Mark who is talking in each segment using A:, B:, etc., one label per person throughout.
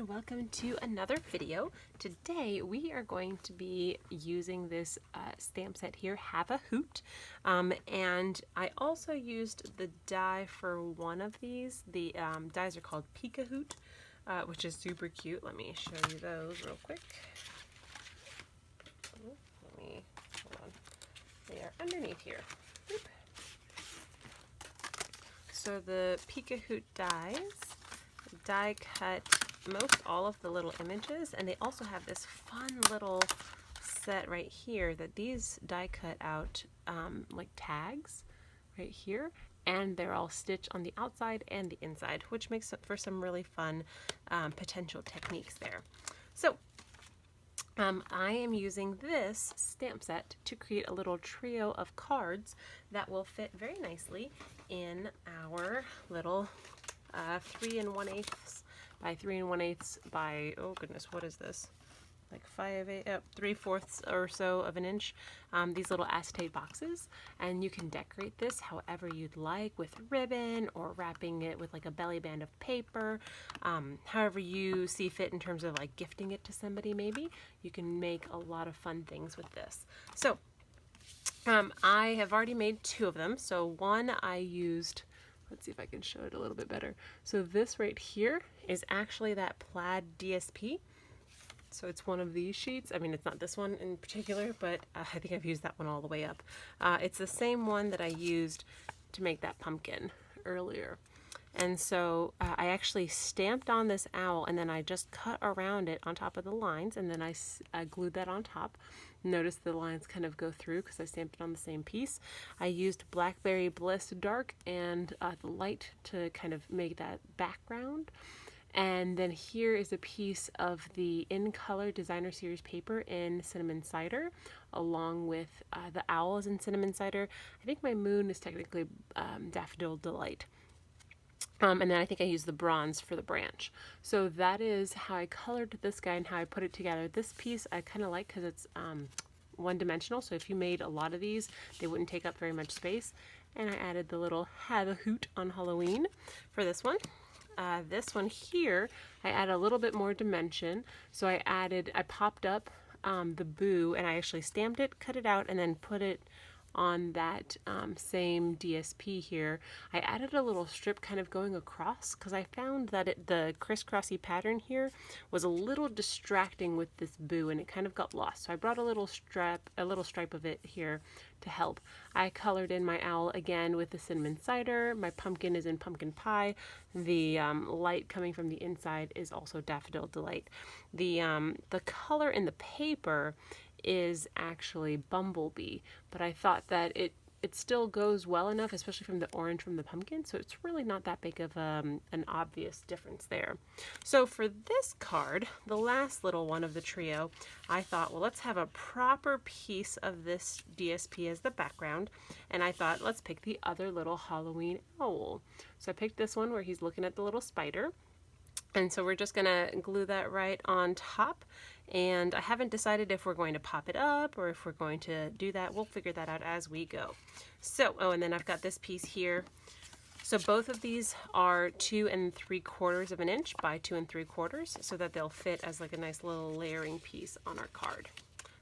A: and welcome to another video. Today we are going to be using this stamp set here, Have a Hoot, and I also used the die for one of these. The dies are called Pika Hoot, which is super cute. Let me show you those real quick. Hold on. They are underneath here. Oop. So the Pika Hoot dies die cut most all of the little images, and they also have this fun little set right here that these die cut out like tags right here, and they're all stitched on the outside and the inside, which makes for some really fun potential techniques there. So I am using this stamp set to create a little trio of cards that will fit very nicely in our little 3 1/8 by 3 1/8 by, oh goodness, what is this? Like 3/4 or so of an inch. These little acetate boxes, and you can decorate this however you'd like, with ribbon or wrapping it with like a belly band of paper. However you see fit in terms of like gifting it to somebody, maybe. You can make a lot of fun things with this. So I have already made 2 of them. So one I used, let's see if I can show it a little bit better. So this right here is actually that plaid DSP. So it's one of these sheets. I mean, it's not this one in particular, but I think I've used that one all the way up. It's the same one that I used to make that pumpkin earlier. And so I actually stamped on this owl, and then I just cut around it on top of the lines, and then I glued that on top. Notice the lines kind of go through because I stamped it on the same piece. I used Blackberry Bliss Dark and the light to kind of make that background. And then here is a piece of the In Color Designer Series paper in Cinnamon Cider, along with the owls in Cinnamon Cider. I think my moon is technically Daffodil Delight. And then I think I used the bronze for the branch. So that is how I colored this guy and how I put it together. This piece I kind of like because it's one-dimensional, so if you made a lot of these, they wouldn't take up very much space. And I added the little Have a Hoot on Halloween for this one. This one here, I added a little bit more dimension. So I popped up the boo, and I actually stamped it, cut it out, and then put it on that same DSP here. I added a little strip kind of going across because I found that the crisscrossy pattern here was a little distracting with this boo, and it kind of got lost. So I brought a little stripe of it here to help. I colored in my owl again with the Cinnamon Cider. My pumpkin is in Pumpkin Pie. The light coming from the inside is also Daffodil Delight. The color in the paper is actually Bumblebee, but I thought that it still goes well enough, especially from the orange from the pumpkin, so it's really not that big of an obvious difference there. So for this card, the last little one of the trio, I thought, well, let's have a proper piece of this DSP as the background, and I thought, let's pick the other little Halloween owl. So I picked this one where he's looking at the little spider. And so we're just gonna glue that right on top, and I haven't decided if we're going to pop it up or if we're going to do that. We'll figure that out as we go. So, oh, and then I've got this piece here. So both of these are 2 3/4 of an inch by 2 3/4, so that they'll fit as like a nice little layering piece on our card.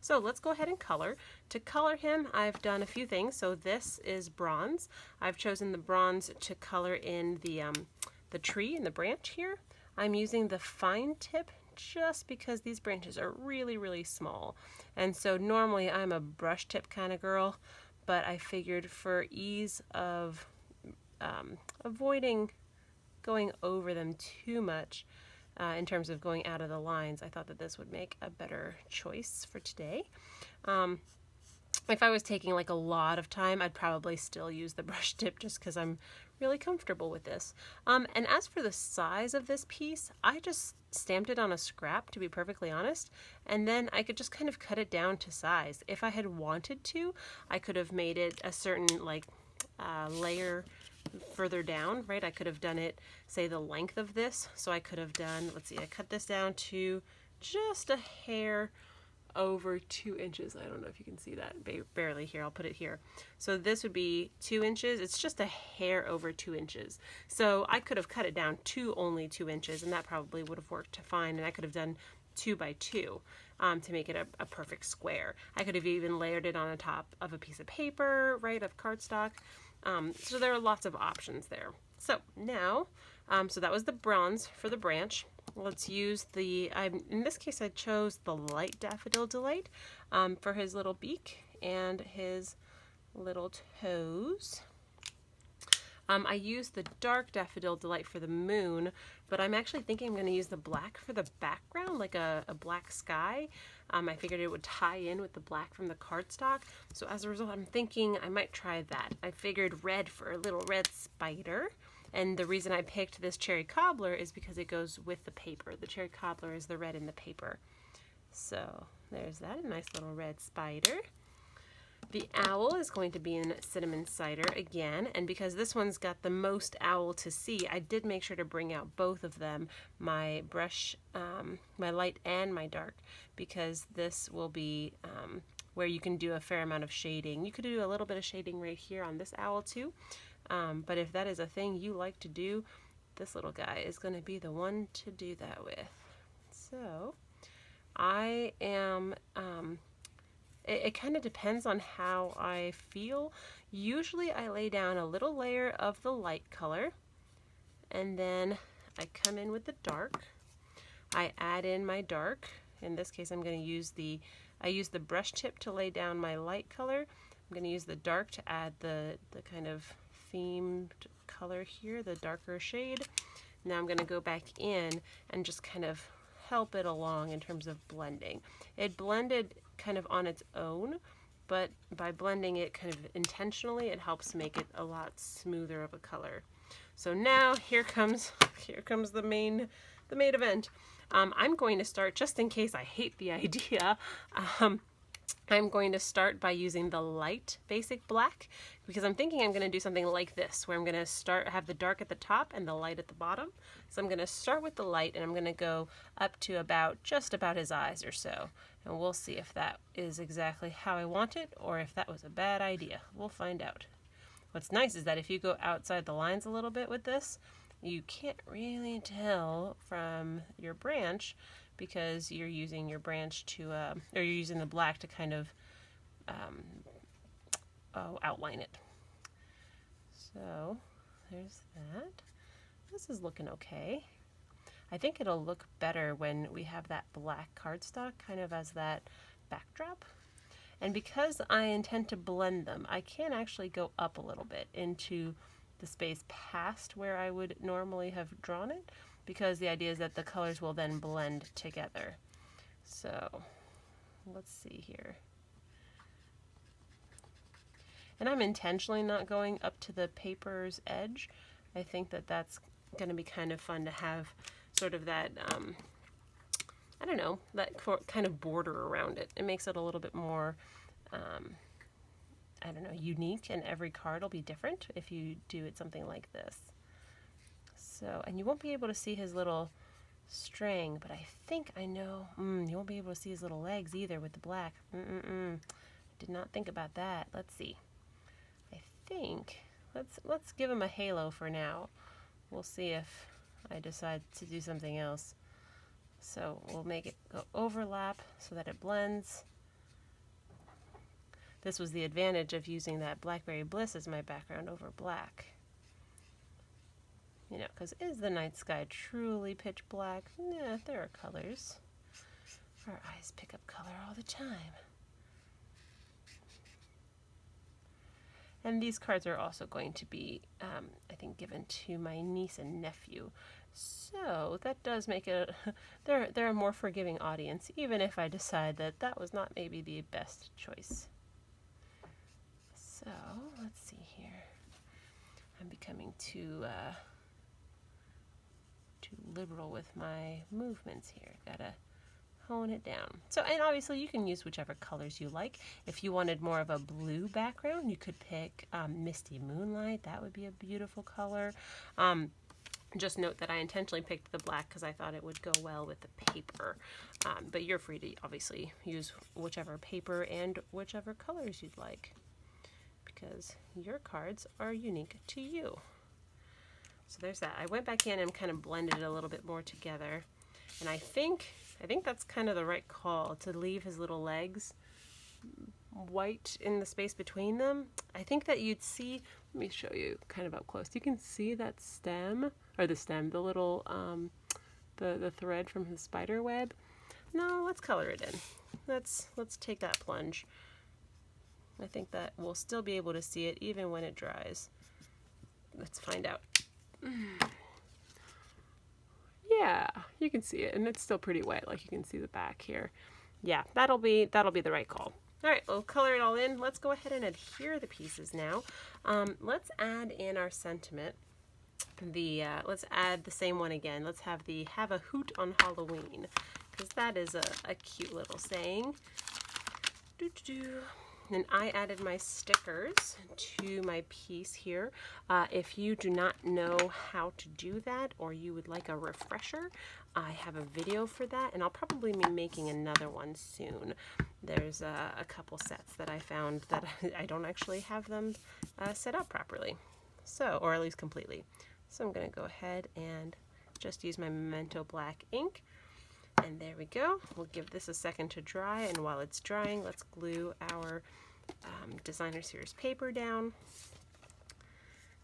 A: So let's go ahead and color. To color him, I've done a few things. So this is bronze. I've chosen the bronze to color in the tree and the branch here. I'm using the fine tip just because these branches are really, really small. And so normally I'm a brush tip kind of girl, but I figured for ease of avoiding going over them too much in terms of going out of the lines, I thought that this would make a better choice for today. If I was taking like a lot of time, I'd probably still use the brush tip just because I'm really comfortable with this. And as for the size of this piece, I just stamped it on a scrap, to be perfectly honest, and then I could just kind of cut it down to size. If I had wanted to, I could have made it a certain like layer further down, right? I could have done it, say, the length of this. So I could have done, let's see, I cut this down to just a hair over 2 inches. I don't know if you can see that, barely here. I'll put it here. So this would be 2 inches. It's just a hair over 2 inches. So I could have cut it down to only 2 inches, and that probably would have worked fine. And I could have done 2 by 2 to make it a perfect square. I could have even layered it on the top of a piece of paper, right, of cardstock. So there are lots of options there. So now, so that was the bronze for the branch. Let's use the, in this case I chose the light Daffodil Delight for his little beak and his little toes. I used the dark Daffodil Delight for the moon, but I'm actually thinking I'm going to use the black for the background, like a black sky. I figured it would tie in with the black from the cardstock. So as a result, I'm thinking I might try that. I figured red for a little red spider. And the reason I picked this cherry cobbler is because it goes with the paper. The cherry cobbler is the red in the paper. So there's that, a nice little red spider. The owl is going to be in cinnamon cider again, and because this one's got the most owl to see, I did make sure to bring out both of them, my brush, my light and my dark, because this will be where you can do a fair amount of shading. You could do a little bit of shading right here on this owl too, but if that is a thing you like to do, this little guy is going to be the one to do that with. So I am... It kind of depends on how I feel. Usually I lay down a little layer of the light color, and then I come in with the dark. I add in my dark. In this case I'm going to use I use the brush tip to lay down my light color. I'm going to use the dark to add the kind of themed color here, the darker shade. Now I'm going to go back in and just kind of help it along in terms of blending. It blended kind of on its own, but by blending it kind of intentionally, it helps make it a lot smoother of a color. So now here comes the main event. I'm going to start, just in case I hate the idea, I'm going to start by using the light basic black, because I'm thinking I'm going to do something like this, where I'm going to have the dark at the top and the light at the bottom. So I'm going to start with the light, and I'm going to go up to just about his eyes or so. And we'll see if that is exactly how I want it, or if that was a bad idea. We'll find out. What's nice is that if you go outside the lines a little bit with this, you can't really tell from your branch, because you're using your branch to, or you're using the black to kind of outline it. So there's that. This is looking okay. I think it'll look better when we have that black cardstock kind of as that backdrop. And because I intend to blend them, I can actually go up a little bit into the space past where I would normally have drawn it, because the idea is that the colors will then blend together. So let's see here. And I'm intentionally not going up to the paper's edge. I think that that's going to be kind of fun to have sort of that, I don't know, that kind of border around it. It makes it a little bit more, I don't know, unique, and every card will be different if you do it something like this. So, and you won't be able to see his little string, but I think I know, you won't be able to see his little legs either with the black. Did not think about that. Let's see. I think, let's give him a halo for now. We'll see if I decide to do something else. So we'll make it go overlap so that it blends. This was the advantage of using that Blackberry Bliss as my background over black. You know, because is the night sky truly pitch black? Yeah, there are colors. Our eyes pick up color all the time. And these cards are also going to be, I think, given to my niece and nephew. So that does make it, they're a more forgiving audience, even if I decide that that was not maybe the best choice. So let's see here. I'm becoming too liberal with my movements here. Gotta hone it down. So, and obviously you can use whichever colors you like. If you wanted more of a blue background, you could pick Misty Moonlight. That would be a beautiful color. Just note that I intentionally picked the black because I thought it would go well with the paper. But you're free to obviously use whichever paper and whichever colors you'd like, because your cards are unique to you. So there's that. I went back in and kind of blended it a little bit more together. And I think that's kind of the right call, to leave his little legs white in the space between them. I think that you'd see, let me show you kind of up close. You can see that stem, or the little, the thread from his spider web. No, let's color it in. Let's take that plunge. I think that we'll still be able to see it even when it dries. Let's find out. Yeah, you can see it, and it's still pretty wet, like you can see the back here. Yeah, that'll be the right call. All right, we'll color it all in. Let's go ahead and adhere the pieces now. Let's add in our sentiment. Let's add the same one again. Let's have a hoot on Halloween, because that is a cute little saying. And I added my stickers to my piece here. If you do not know how to do that, or you would like a refresher, I have a video for that, and I'll probably be making another one soon. There's a couple sets that I found that I don't actually have them set up properly, or at least completely. So I'm going to go ahead and just use my Memento black ink. And there we go. We'll give this a second to dry, and while it's drying, let's glue our designer series paper down.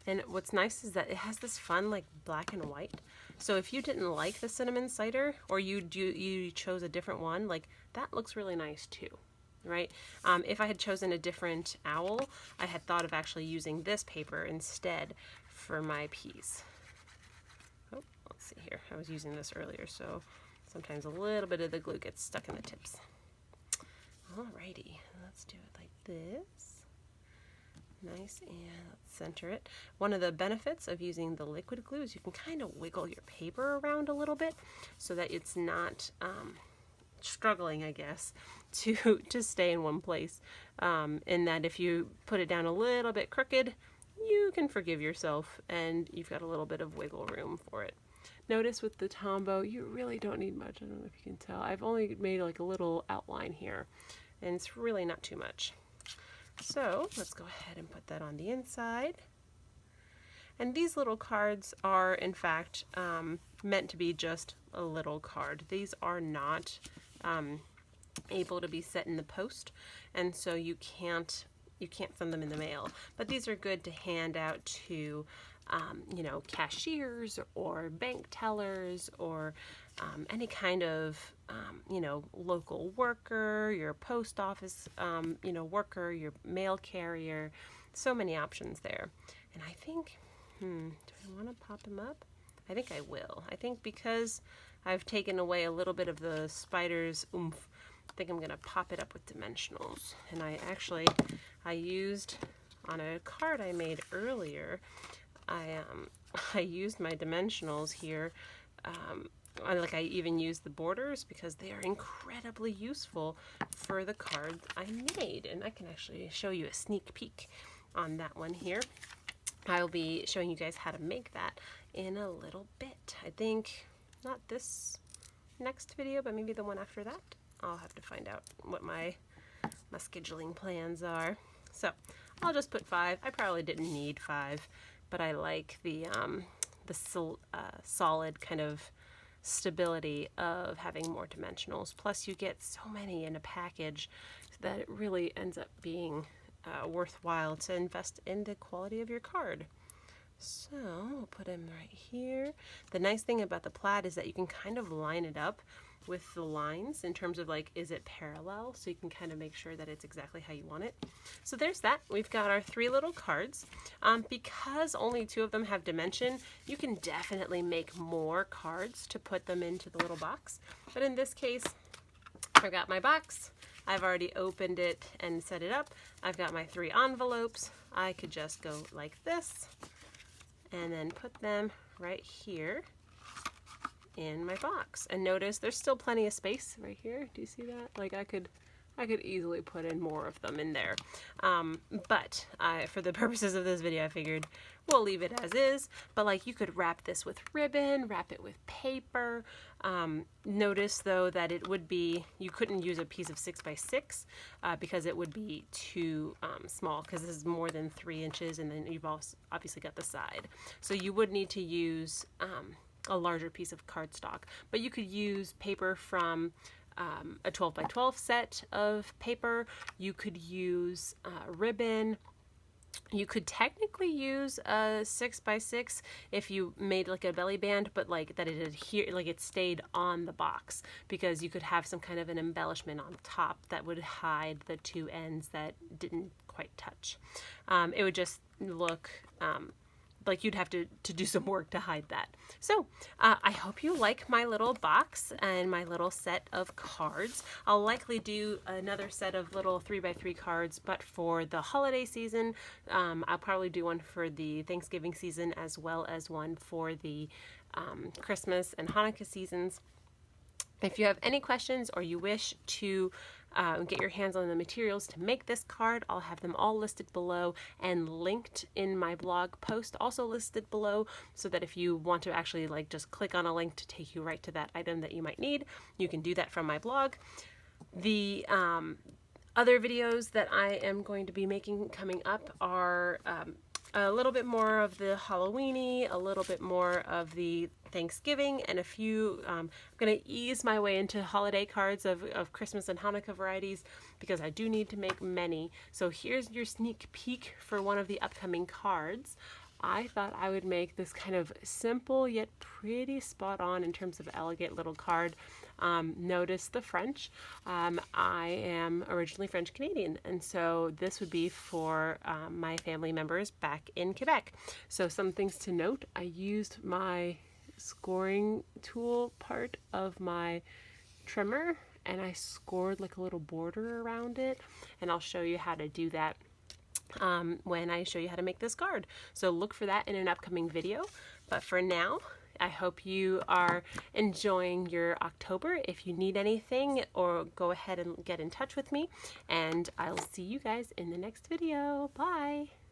A: And what's nice is that it has this fun like black and white. So if you didn't like the cinnamon cider, or you chose a different one, like that looks really nice too, right? If I had chosen a different owl, I had thought of actually using this paper instead for my piece. Oh, let's see here. I was using this earlier, so sometimes a little bit of the glue gets stuck in the tips. Alrighty, let's do it like this. Nice, and let's center it. One of the benefits of using the liquid glue is you can kind of wiggle your paper around a little bit so that it's not struggling, I guess, to stay in one place. And that if you put it down a little bit crooked, you can forgive yourself, and you've got a little bit of wiggle room for it. Notice with the Tombow, you really don't need much. I don't know if you can tell. I've only made like a little outline here, and it's really not too much. So let's go ahead and put that on the inside. And these little cards are, in fact, meant to be just a little card. These are not able to be set in the post, and so you can't send them in the mail. But these are good to hand out to you know, cashiers or bank tellers, or any kind of you know, local worker, your post office you know, worker, your mail carrier. So many options there. And I think, do I want to pop them up? I think I will. I think because I've taken away a little bit of the spider's oomph, I think I'm going to pop it up with dimensionals. And I used on a card I made earlier, I used my dimensionals here. I even used the borders because they are incredibly useful for the card I made. And I can actually show you a sneak peek on that one here. I'll be showing you guys how to make that in a little bit. I think not this next video, but maybe the one after that. I'll have to find out what my scheduling plans are. So I'll just put 5. I probably didn't need 5, but I like the solid kind of stability of having more dimensionals. Plus you get so many in a package that it really ends up being worthwhile to invest in the quality of your card. So we'll put him right here. The nice thing about the plaid is that you can kind of line it up with the lines in terms of like, is it parallel? So you can kind of make sure that it's exactly how you want it. So there's that. We've got our 3 little cards. Because only 2 of them have dimension, you can definitely make more cards to put them into the little box. But in this case, I've got my box. I've already opened it and set it up. I've got my 3 envelopes. I could just go like this and then put them right here in my box. And notice there's still plenty of space right here. Do you see that? Like I could I could easily put in more of them in there. But for the purposes of this video, I figured we'll leave it as is. But like, you could wrap this with ribbon, wrap it with paper. Notice though that it would be, you couldn't use a piece of 6x6 because it would be too small, because this is more than 3 inches, and then you've also obviously got the side. So you would need to use a larger piece of cardstock, but you could use paper from a 12x12 set of paper. You could use ribbon. You could technically use a 6x6 if you made like a belly band, but like that it adhere, like it stayed on the box, because you could have some kind of an embellishment on top that would hide the two ends that didn't quite touch. It would just look like you'd have to do some work to hide that. So I hope you like my little box and my little set of cards. I'll likely do another set of little 3x3 cards, but for the holiday season. I'll probably do one for the Thanksgiving season, as well as one for the Christmas and Hanukkah seasons. If you have any questions, or you wish to get your hands on the materials to make this card, I'll have them all listed below and linked in my blog post, also listed below, so that if you want to actually like just click on a link to take you right to that item that you might need, you can do that from my blog. The other videos that I am going to be making coming up are a little bit more of the Halloween-y, a little bit more of the Thanksgiving, and a few, I'm going to ease my way into holiday cards of Christmas and Hanukkah varieties, because I do need to make many. So here's your sneak peek for one of the upcoming cards. I thought I would make this kind of simple yet pretty spot on in terms of elegant little card. Notice the French. I am originally French Canadian, and so this would be for my family members back in Quebec. So some things to note: I used my scoring tool part of my trimmer, and I scored like a little border around it, and I'll show you how to do that when I show you how to make this card. So look for that in an upcoming video. But for now, I hope you are enjoying your October. If you need anything, or go ahead and get in touch with me, and I'll see you guys in the next video. Bye!